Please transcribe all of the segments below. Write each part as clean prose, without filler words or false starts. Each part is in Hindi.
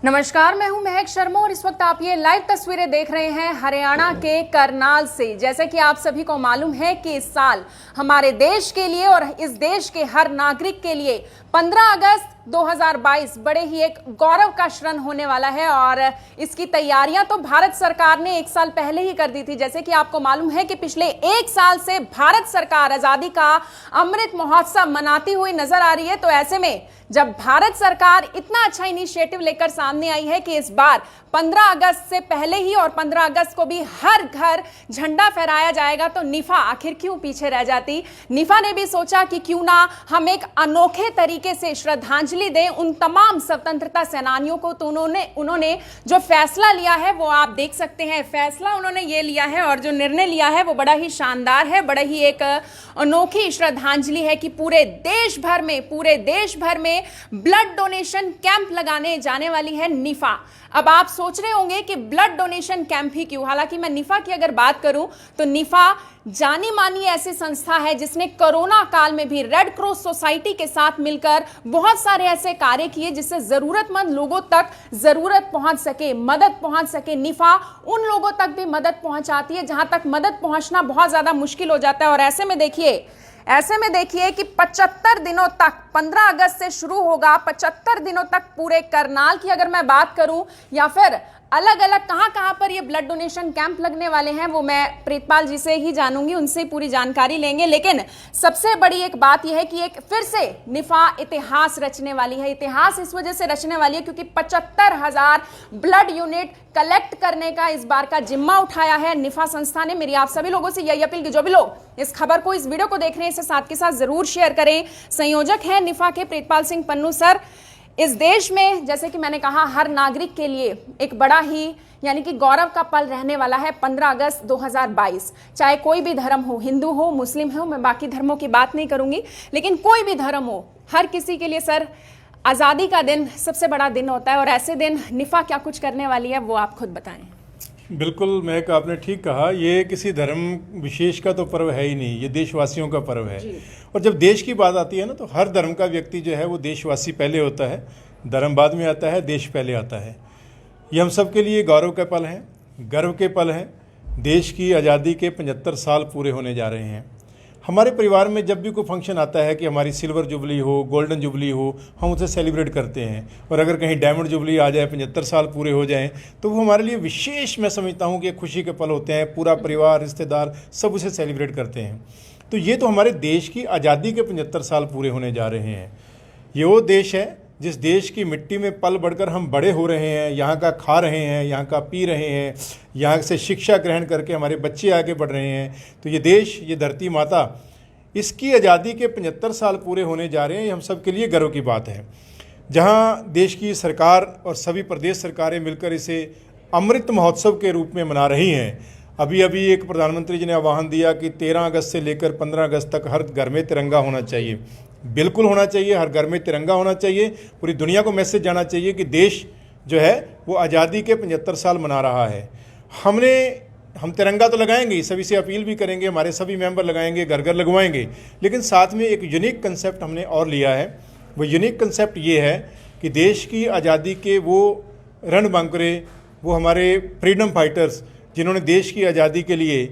नमस्कार, मैं हूं महक शर्मा और इस वक्त आप ये लाइव तस्वीरें देख रहे हैं हरियाणा के करनाल से। जैसे कि आप सभी को मालूम है कि इस साल हमारे देश के लिए और इस देश के हर नागरिक के लिए 15 अगस्त 2022 बड़े ही एक गौरव का क्षण होने वाला है और इसकी तैयारियां तो भारत सरकार ने एक साल पहले ही कर दी थी। जैसे कि आपको मालूम है कि पिछले एक साल से भारत सरकार आजादी का अमृत महोत्सव मनाती हुई नजर आ रही है। तो ऐसे में जब भारत सरकार इतना अच्छा इनिशिएटिव लेकर सामने आई है कि इस बार 15 अगस्त से पहले ही और 15 अगस्त को भी हर घर झंडा फहराया जाएगा, तो निफा आखिर क्यों पीछे रह जाती। निफा ने भी सोचा कि क्यों ना हम एक अनोखे तरीके से श्रद्धांजलि दें उन तमाम स्वतंत्रता सेनानियों को। तो उन्होंने जो फैसला लिया है वो आप देख सकते हैं। फैसला उन्होंने ये लिया है और जो निर्णय लिया है वो बड़ा ही शानदार है, बड़ा ही एक अनोखी श्रद्धांजलि है कि पूरे देश भर में ब्लड डोनेशन कैंप लगाने जाने वाली है निफा। अब आप सोच रहे होंगे कि ब्लड डोनेशन कैंप ही क्यों। हालांकि मैं निफा की अगर बात करूं तो निफा जानी मानी ऐसी संस्था है जिसने कोरोना काल में भी रेड क्रॉस सोसाइटी के साथ मिलकर बहुत सारे ऐसे कार्य किए जिससे जरूरतमंद लोगों तक जरूरत पहुंच सके, मदद पहुंच सके। निफा उन लोगों तक भी मदद पहुंचाती है जहां तक मदद पहुंचना बहुत ज्यादा मुश्किल हो जाता है। और ऐसे में देखिए कि 75 दिनों तक 15 अगस्त से शुरू होगा, 75 दिनों तक पूरे करनाल की अगर मैं बात करूं या फिर अलग अलग कहां पर ये ब्लड डोनेशन कैंप लगने वाले हैं वो मैं प्रीतपाल जी से ही जानूंगी, उनसे पूरी जानकारी लेंगे। लेकिन सबसे बड़ी एक बात यह है कि एक फिर से निफा इतिहास रचने वाली है। इतिहास इस वजह से रचने वाली है क्योंकि 75,000 ब्लड यूनिट कलेक्ट करने का इस बार का जिम्मा उठाया है निफा संस्था ने। मेरी आप सभी लोगों से यही अपील कि जो भी लोग इस खबर को, इस वीडियो को देख रहे हैं, इसे साथ के साथ जरूर शेयर करें। संयोजक हैं निफा के प्रीतपाल सिंह पन्नू सर। इस देश में जैसे कि मैंने कहा हर नागरिक के लिए एक बड़ा ही यानी कि गौरव का पल रहने वाला है 15 अगस्त 2022। चाहे कोई भी धर्म हो, हिंदू हो, मुस्लिम हो, मैं बाकी धर्मों की बात नहीं करूंगी, लेकिन कोई भी धर्म हो, हर किसी के लिए सर आज़ादी का दिन सबसे बड़ा दिन होता है। और ऐसे दिन निफा क्या कुछ करने वाली है वो आप खुद बताएं। बिल्कुल महक, आपने ठीक कहा। ये किसी धर्म विशेष का तो पर्व है ही नहीं, ये देशवासियों का पर्व है। और जब देश की बात आती है ना तो हर धर्म का व्यक्ति जो है वो देशवासी पहले होता है, धर्म बाद में आता है, देश पहले आता है। ये हम सब के लिए गौरव के पल हैं, गर्व के पल हैं। देश की आज़ादी के 75 साल पूरे होने जा रहे हैं। हमारे परिवार में जब भी कोई फंक्शन आता है कि हमारी सिल्वर जुबली हो, गोल्डन जुबली हो, हम उसे सेलिब्रेट करते हैं। और अगर कहीं डायमंड जुबली आ जाए, 75 साल पूरे हो जाएं, तो वो हमारे लिए विशेष, मैं समझता हूँ कि खुशी के पल होते हैं। पूरा परिवार, रिश्तेदार सब उसे सेलिब्रेट करते हैं। तो ये तो हमारे देश की आज़ादी के 75 साल पूरे होने जा रहे हैं। ये वो देश है जिस देश की मिट्टी में पल बढ़कर हम बड़े हो रहे हैं, यहाँ का खा रहे हैं, यहाँ का पी रहे हैं, यहाँ से शिक्षा ग्रहण करके हमारे बच्चे आगे बढ़ रहे हैं। तो ये देश, ये धरती माता, इसकी आज़ादी के 75 साल पूरे होने जा रहे हैं। ये हम सब के लिए गर्व की बात है। जहाँ देश की सरकार और सभी प्रदेश सरकारें मिलकर इसे अमृत महोत्सव के रूप में मना रही हैं। अभी एक प्रधानमंत्री जी ने आह्वान दिया कि 13 अगस्त से लेकर 15 अगस्त तक हर घर में तिरंगा होना चाहिए। बिल्कुल होना चाहिए, हर घर में तिरंगा होना चाहिए। पूरी दुनिया को मैसेज जाना चाहिए कि देश जो है वो आज़ादी के 75 साल मना रहा है। हम तिरंगा तो लगाएंगे, सभी से अपील भी करेंगे, हमारे सभी मेंबर लगाएंगे, घर घर लगवाएंगे। लेकिन साथ में एक यूनिक कंसेप्ट हमने और लिया है। वो यूनिक कंसेप्ट ये है कि देश की आज़ादी के वो रणबांकुरे, वो हमारे फ्रीडम फाइटर्स जिन्होंने देश की आज़ादी के लिए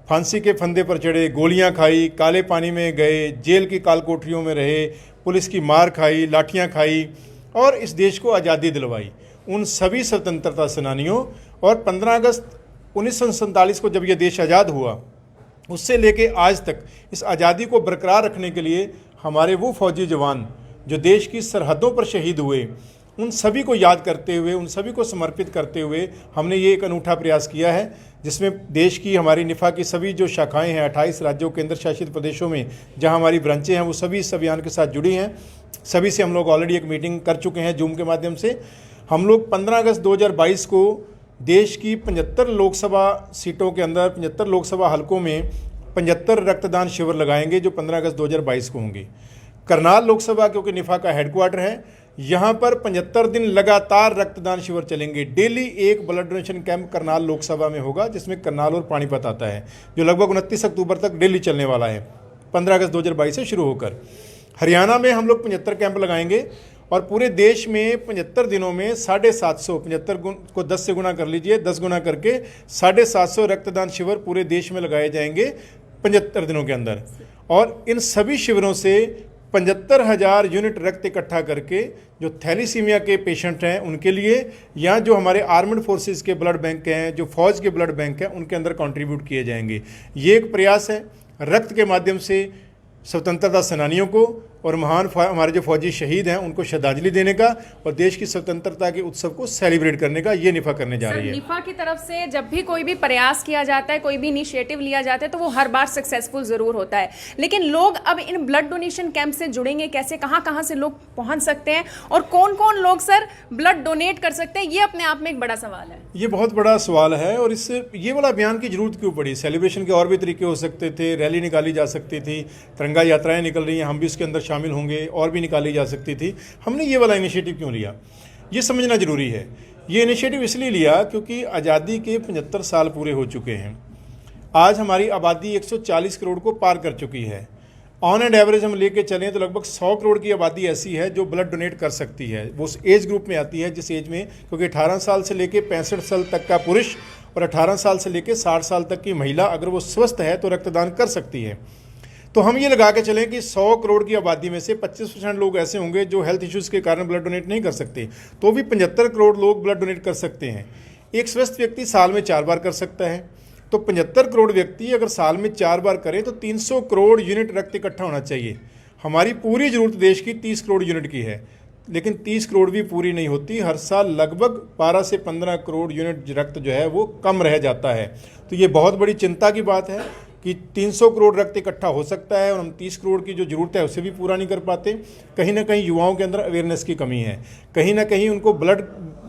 फांसी के फंदे पर चढ़े, गोलियां खाई, काले पानी में गए, जेल की काल कोठरियों में रहे, पुलिस की मार खाई, लाठियां खाई और इस देश को आज़ादी दिलवाई, उन सभी स्वतंत्रता सेनानियों। और 15 अगस्त 1947 को जब यह देश आज़ाद हुआ, उससे लेके आज तक इस आज़ादी को बरकरार रखने के लिए हमारे वो फौजी जवान जो देश की सरहदों पर शहीद हुए, उन सभी को याद करते हुए, उन सभी को समर्पित करते हुए हमने ये एक अनूठा प्रयास किया है, जिसमें देश की, हमारी निफा की सभी जो शाखाएं हैं 28 राज्यों केंद्र शासित प्रदेशों में जहां हमारी ब्रांचें हैं, वो सभी इस अभियान के साथ जुड़ी हैं। सभी से हम लोग ऑलरेडी एक मीटिंग कर चुके हैं जूम के माध्यम से। हम लोग 15 अगस्त 2022 को देश की 75 लोकसभा सीटों के अंदर, 75 लोकसभा हलकों में 75 रक्तदान शिविर लगाएंगे जो 15 अगस्त 2022 को होंगे। करनाल लोकसभा क्योंकि निफा का हेडक्वार्टर है, यहाँ पर 75 दिन लगातार रक्तदान शिविर चलेंगे। डेली एक blood donation camp Karnal Lok Sabha में होगा, जिसमें करनाल और पानीपत आता है, जो लगभग 29 अक्टूबर तक डेली चलने वाला है, 15 अगस्त 2022 से शुरू होकर। हरियाणा में हम लोग 75 कैंप लगाएंगे और पूरे देश में 75 दिनों में 750, 75 को 10 से गुना कर लीजिए, 10 गुना करके 750 रक्तदान शिविर पूरे देश में लगाए जाएंगे 75 दिनों के अंदर। और इन सभी शिविरों से 75,000 यूनिट रक्त इकट्ठा करके जो थैलीसीमिया के पेशेंट हैं उनके लिए, या जो हमारे आर्मड फोर्सेस के ब्लड बैंक हैं, जो फौज के ब्लड बैंक हैं, उनके अंदर कंट्रीब्यूट किए जाएंगे। ये एक प्रयास है रक्त के माध्यम से स्वतंत्रता सेनानियों को और महान हमारे जो फौजी शहीद हैं उनको श्रद्धांजलि देने का और देश की स्वतंत्रता के उत्सव को सेलिब्रेट करने का ये निफा करने जा रही है। निफा की तरफ से जब भी कोई भी प्रयास किया जाता है, कोई भी इनिशिएटिव लिया जाता है, तो वो हर बार सक्सेसफुल जरूर होता है। लेकिन लोग अब इन ब्लड डोनेशन कैंप से जुड़ेंगे कैसे, कहां से लोग पहुंच सकते हैं और कौन कौन लोग सर ब्लड डोनेट कर सकते हैं, ये अपने आप में एक बड़ा सवाल है। ये बहुत बड़ा सवाल है और इससे ये वाला अभियान की जरूरत क्यों पड़ी। सेलिब्रेशन के और भी तरीके हो सकते थे, रैली निकाली जा सकती थी, तिरंगा यात्राएं निकल रही हैं, हम भी उसके अंदर शामिल होंगे, और भी निकाली जा सकती थी। हमने ये वाला इनिशिएटिव क्यों लिया, ये समझना जरूरी है। ये इनिशिएटिव इसलिए लिया क्योंकि आज़ादी के 75 साल पूरे हो चुके हैं। आज हमारी आबादी 140 करोड़ को पार कर चुकी है। ऑन एंड एवरेज हम लेके चलें तो लगभग 100 करोड़ की आबादी ऐसी है जो ब्लड डोनेट कर सकती है। वो उस एज ग्रुप में आती है जिस एज में, क्योंकि 18 साल से लेके 65 साल तक का पुरुष और 18 साल से लेके 60 साल तक की महिला अगर वो स्वस्थ है तो रक्तदान कर सकती है। तो हम ये लगा के चलें कि 100 करोड़ की आबादी में से 25% लोग ऐसे होंगे जो हेल्थ इश्यूज़ के कारण ब्लड डोनेट नहीं कर सकते, तो भी 75 करोड़ लोग ब्लड डोनेट कर सकते हैं। एक स्वस्थ व्यक्ति साल में 4 बार कर सकता है, तो 75 करोड़ व्यक्ति अगर साल में 4 बार करें तो 300 करोड़ यूनिट रक्त इकट्ठा होना चाहिए। हमारी पूरी ज़रूरत देश की 30 करोड़ यूनिट की है, लेकिन 30 करोड़ भी पूरी नहीं होती। हर साल लगभग 12 से 15 करोड़ यूनिट रक्त जो है वो कम रह जाता है। तो ये बहुत बड़ी चिंता की बात है कि 300 करोड़ रक्त इकट्ठा हो सकता है और हम 30 करोड़ की जो ज़रूरत है उसे भी पूरा नहीं कर पाते। कहीं ना कहीं युवाओं के अंदर अवेयरनेस की कमी है, कहीं ना कहीं उनको ब्लड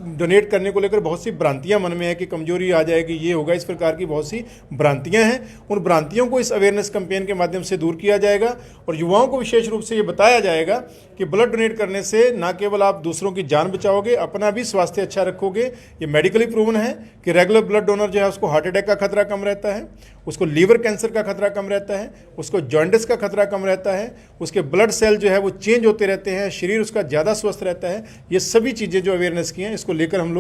डोनेट करने को लेकर बहुत सी भ्रांतियां मन में है कि कमजोरी आ जाएगी, ये होगा, इस प्रकार की बहुत सी भ्रांतियां हैं। उन भ्रांतियों को इस अवेयरनेस कैंपेन के माध्यम से दूर किया जाएगा और युवाओं को विशेष रूप से ये बताया जाएगा कि ब्लड डोनेट करने से न केवल आप दूसरों की जान बचाओगे, अपना भी स्वास्थ्य अच्छा रखोगे। ये मेडिकली प्रूवन है कि रेगुलर ब्लड डोनर जो है उसको हार्ट अटैक का खतरा कम रहता है, उसको लीवर कैंसर का खतरा कम रहता है, उसको जॉन्डिस का खतरा कम रहता है, उसके ब्लड सेल जो है वो चेंज होते रहते हैं, शरीर उसका ज़्यादा स्वस्थ रहता है। ये सभी चीज़ें जो अवेयरनेस की हैं इसको लेकर हम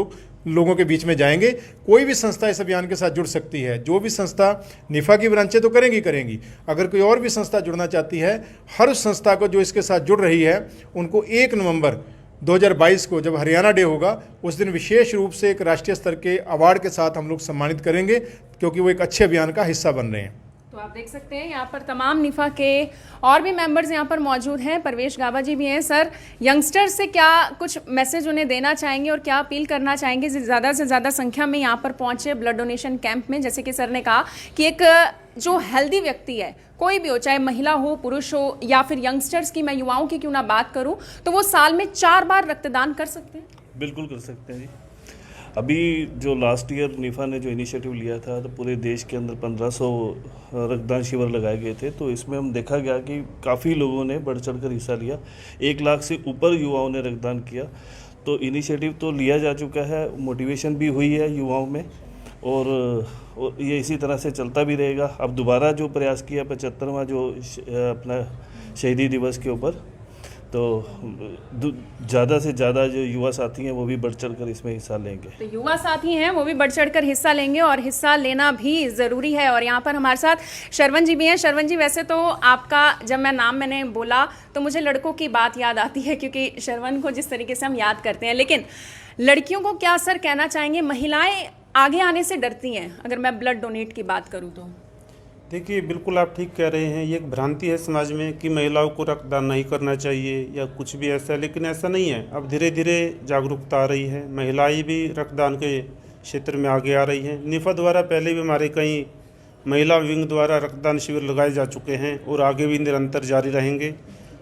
लोगों के बीच में जाएंगे। कोई भी संस्था इस अभियान के साथ जुड़ सकती है। जो भी संस्था निफा की ब्रांचें तो करेंगी, अगर कोई और भी संस्था जुड़ना चाहती है, हर उस संस्था को जो इसके साथ जुड़ रही है उनको 1 नवंबर 2022 को जब हरियाणा डे होगा उस दिन विशेष रूप से एक राष्ट्रीय स्तर के अवार्ड के साथ हम लोग सम्मानित करेंगे, क्योंकि वो एक अच्छे अभियान का हिस्सा बन रहे हैं। तो आप देख सकते हैं यहाँ पर तमाम निफा के और भी मेंबर्स यहाँ पर मौजूद हैं। परवेश गाबा जी भी हैं। सर, यंगस्टर्स से क्या कुछ मैसेज उन्हें देना चाहेंगे और क्या अपील करना चाहेंगे ज़्यादा से ज़्यादा संख्या में यहाँ पर पहुँचे ब्लड डोनेशन कैंप में? जैसे कि सर ने कहा कि एक जो हेल्दी व्यक्ति है, कोई भी हो, चाहे महिला हो, पुरुष हो, या फिर यंगस्टर्स की, मैं युवाओं की क्यों ना बात करूं, तो वो साल में 4 बार रक्तदान कर सकते हैं। बिल्कुल कर सकते हैं जी। अभी जो लास्ट ईयर निफा ने जो इनिशिएटिव लिया था तो पूरे देश के अंदर 1500 रक्तदान शिविर लगाए गए थे। तो इसमें हम देखा गया कि काफ़ी लोगों ने बढ़ चढ़ कर हिस्सा लिया। 1 लाख से ऊपर युवाओं ने रक्तदान किया। तो इनिशिएटिव तो लिया जा चुका है, मोटिवेशन भी हुई है युवाओं में और ये इसी तरह से चलता भी रहेगा। अब दोबारा जो प्रयास किया 75वां जो अपना शहीदी दिवस के ऊपर, तो ज़्यादा से ज़्यादा जो युवा साथी हैं वो भी बढ़ चढ़ कर इसमें हिस्सा लेंगे। तो युवा साथी हैं वो भी बढ़ चढ़ कर हिस्सा लेंगे और हिस्सा लेना भी ज़रूरी है। और यहाँ पर हमारे साथ शरवण जी भी हैं। शरवण जी, वैसे तो आपका जब मैंने बोला तो मुझे लड़कों की बात याद आती है, क्योंकि शरवण को जिस तरीके से हम याद करते हैं, लेकिन लड़कियों को क्या सर कहना चाहेंगे? महिलाएँ आगे आने से डरती हैं अगर मैं ब्लड डोनेट की बात करूँ तो। देखिए, बिल्कुल आप ठीक कह रहे हैं। ये एक भ्रांति है समाज में कि महिलाओं को रक्तदान नहीं करना चाहिए या कुछ भी ऐसा, लेकिन ऐसा नहीं है। अब धीरे धीरे जागरूकता आ रही है, महिलाएं भी रक्तदान के क्षेत्र में आगे आ रही हैं। निफा द्वारा पहले भी हमारे कई महिला विंग द्वारा रक्तदान शिविर लगाए जा चुके हैं और आगे भी निरंतर जारी रहेंगे।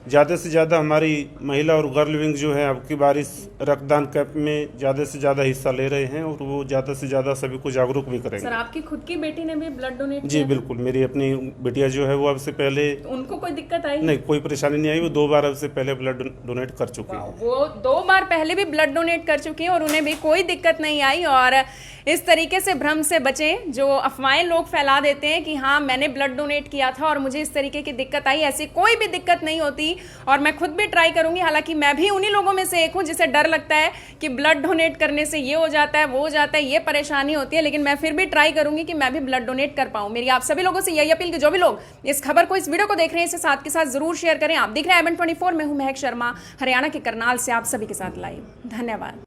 ज़्यादा से ज़्यादा हमारी महिला और गर्ल विंग जो है अब की बार इस रक्तदान कैंप में ज़्यादा से ज़्यादा हिस्सा ले रहे हैं और वो ज़्यादा से ज़्यादा सभी को जागरूक भी करेंगे। सर, आपकी खुद की बेटी ने भी ब्लड डोनेट जी बिल्कुल, मेरी अपनी बिटिया जो है वो अब से पहले, उनको कोई दिक्कत आई? नहीं, कोई परेशानी नहीं आई। वो 2 बार अब से पहले ब्लड डोनेट कर चुके हैं। वो 2 बार पहले भी ब्लड डोनेट कर चुकी हैं और उन्हें भी कोई दिक्कत नहीं आई। और इस तरीके से भ्रम से बचें, जो अफवाहें लोग फैला देते हैं कि हाँ मैंने ब्लड डोनेट किया था और मुझे इस तरीके की दिक्कत आई। ऐसी कोई भी दिक्कत नहीं होती और मैं खुद भी ट्राई करूंगी। हालांकि मैं भी उन्हीं लोगों में से एक हूं जिसे डर लगता है कि ब्लड डोनेट करने से ये हो जाता है, वो हो जाता है, ये परेशानी होती है, लेकिन मैं फिर भी ट्राई करूंगी कि मैं भी ब्लड डोनेट कर पाऊं। मेरी आप सभी लोगों से यही अपील कि जो भी लोग इस खबर को, इस वीडियो को देख रहे हैं, इसे साथ के साथ जरूर शेयर करें। आप देख रहे हैं IBN24, मैं हूं महक शर्मा, हरियाणा के करनाल से आप सभी के साथ लाइव। धन्यवाद।